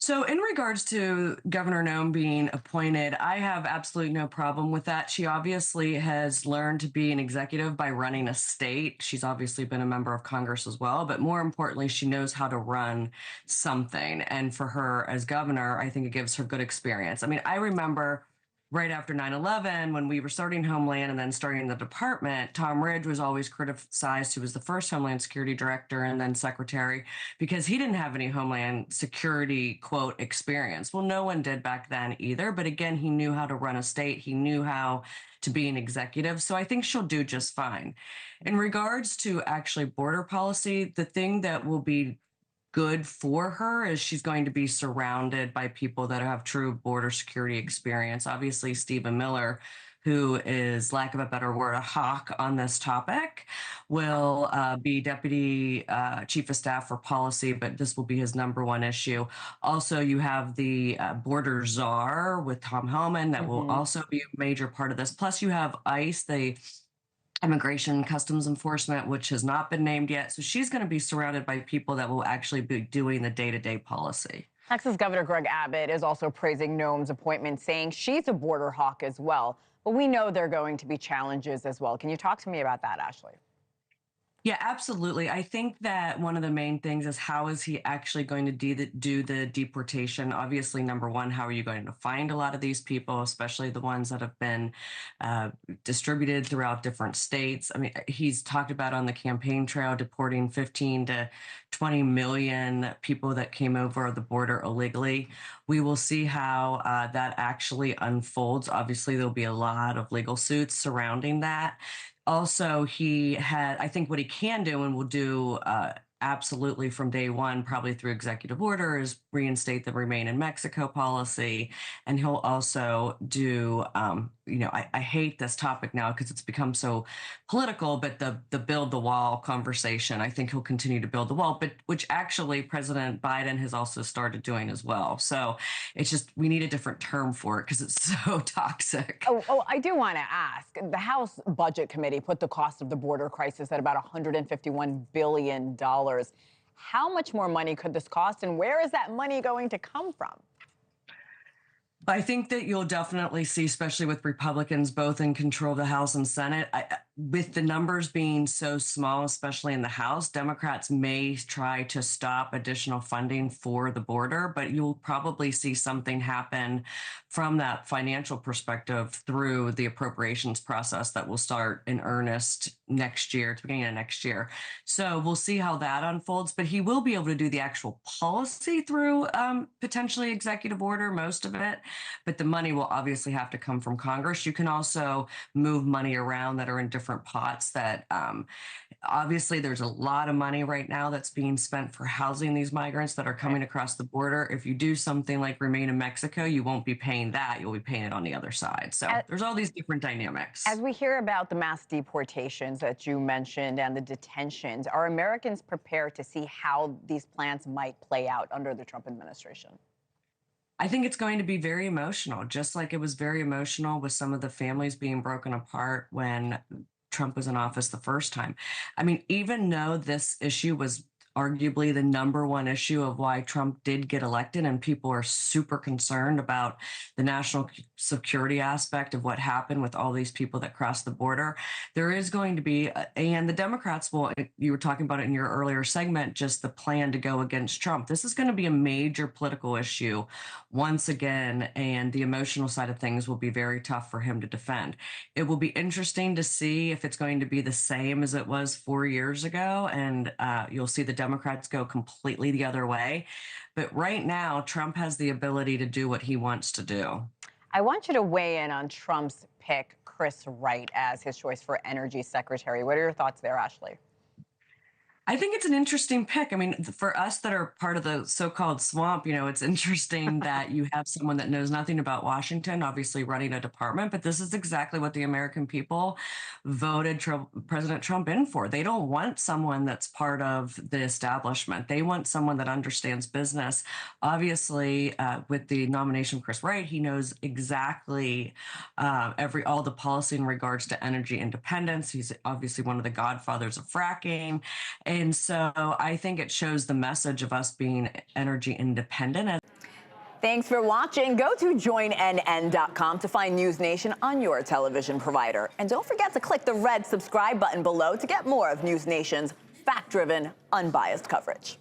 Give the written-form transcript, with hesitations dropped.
So, in regards to Governor Noem being appointed, I have absolutely no problem with that. She obviously has learned to be an executive by running a state. She's obviously been a member of Congress as well, but more importantly, she knows how to run something. And for her as governor, I think it gives her good experience. I mean, I remember right after 9/11, when we were starting Homeland and then starting the department, Tom Ridge was always criticized, who was the first Homeland Security Director and then Secretary, because he didn't have any Homeland Security, quote, experience. Well, no one did back then either. But again, he knew how to run a state, he knew how to be an executive. So I think she'll do just fine. In regards to actually border policy, the thing that will be good for her is she's going to be surrounded by people that have true border security experience. Obviously, Stephen Miller, who is, lack of a better word, a hawk on this topic, will be Deputy Chief of Staff for Policy, but this will be his number one issue. Also, you have the border czar with Tom Homan that will also be a major part of this. Plus, you have ICE, the Immigration and Customs Enforcement, which has not been named yet. So she's going to be surrounded by people that will actually be doing the day-to-day policy. Texas Governor Greg Abbott is also praising Noem's appointment, saying she's a border hawk as well. But we know there are going to be challenges as well. Can you talk to me about that, Ashley? Yeah, absolutely. I think that one of the main things is how is he actually going to do the deportation? Obviously, number one, how are you going to find a lot of these people, especially the ones that have been distributed throughout different states? I mean, he's talked about on the campaign trail deporting 15 to 20 million people that came over the border illegally. We will see how that actually unfolds. Obviously, there'll be a lot of legal suits surrounding that. Also, I think what he can do and will do absolutely from day one, probably through executive order, is reinstate the Remain in Mexico policy. And he'll also do, I hate this topic now because it's become so political, but the build the wall conversation, I think he'll continue to build the wall, but which actually President Biden has also started doing as well. So it's just, we need a different term for it because it's so toxic. I do want to ask. The House Budget Committee put the cost of the border crisis at about $151 billion. How much more money could this cost, and where is that money going to come from? I think that you'll definitely see, especially with Republicans both in control of the House and Senate, with the numbers being so small, especially in the House, Democrats may try to stop additional funding for the border, but you'll probably see something happen from that financial perspective through the appropriations process that will start in earnest next year, at the beginning of next year. So we'll see how that unfolds, but he will be able to do the actual policy through potentially executive order, most of it. But the money will obviously have to come from Congress. You can also move money around that are in different pots that obviously there's a lot of money right now that's being spent for housing these migrants that are coming across the border. If you do something like Remain in Mexico, you won't be paying that. You'll be paying it on the other side. So there's all these different dynamics. As we hear about the mass deportations that you mentioned and the detentions, are Americans prepared to see how these plans might play out under the Trump administration? I think it's going to be very emotional, just like it was very emotional with some of the families being broken apart when Trump was in office the first time. I mean, even though this issue was arguably the number one issue of why Trump did get elected, and people are super concerned about the national security aspect of what happened with all these people that crossed the border, there is going to be, and the Democrats will, you were talking about it in your earlier segment, just the plan to go against Trump. This is going to be a major political issue once again, and the emotional side of things will be very tough for him to defend. It will be interesting to see if it's going to be the same as it was 4 years ago, and you'll see the Democrats go completely the other way. But right now, Trump has the ability to do what he wants to do. I want you to weigh in on Trump's pick, Chris Wright, as his choice for energy secretary. What are your thoughts there, Ashley? I think it's an interesting pick. I mean, for us that are part of the so-called swamp, it's interesting that you have someone that knows nothing about Washington, obviously running a department, but this is exactly what the American people voted President Trump in for. They don't want someone that's part of the establishment. They want someone that understands business. Obviously, with the nomination of Chris Wright, he knows exactly all the policy in regards to energy independence. He's obviously one of the godfathers of fracking. And so I think it shows the message of us being energy independent. Thanks for watching. Go to joinnn.com to find NewsNation on your television provider. And don't forget to click the red subscribe button below to get more of NewsNation's fact-driven, unbiased coverage.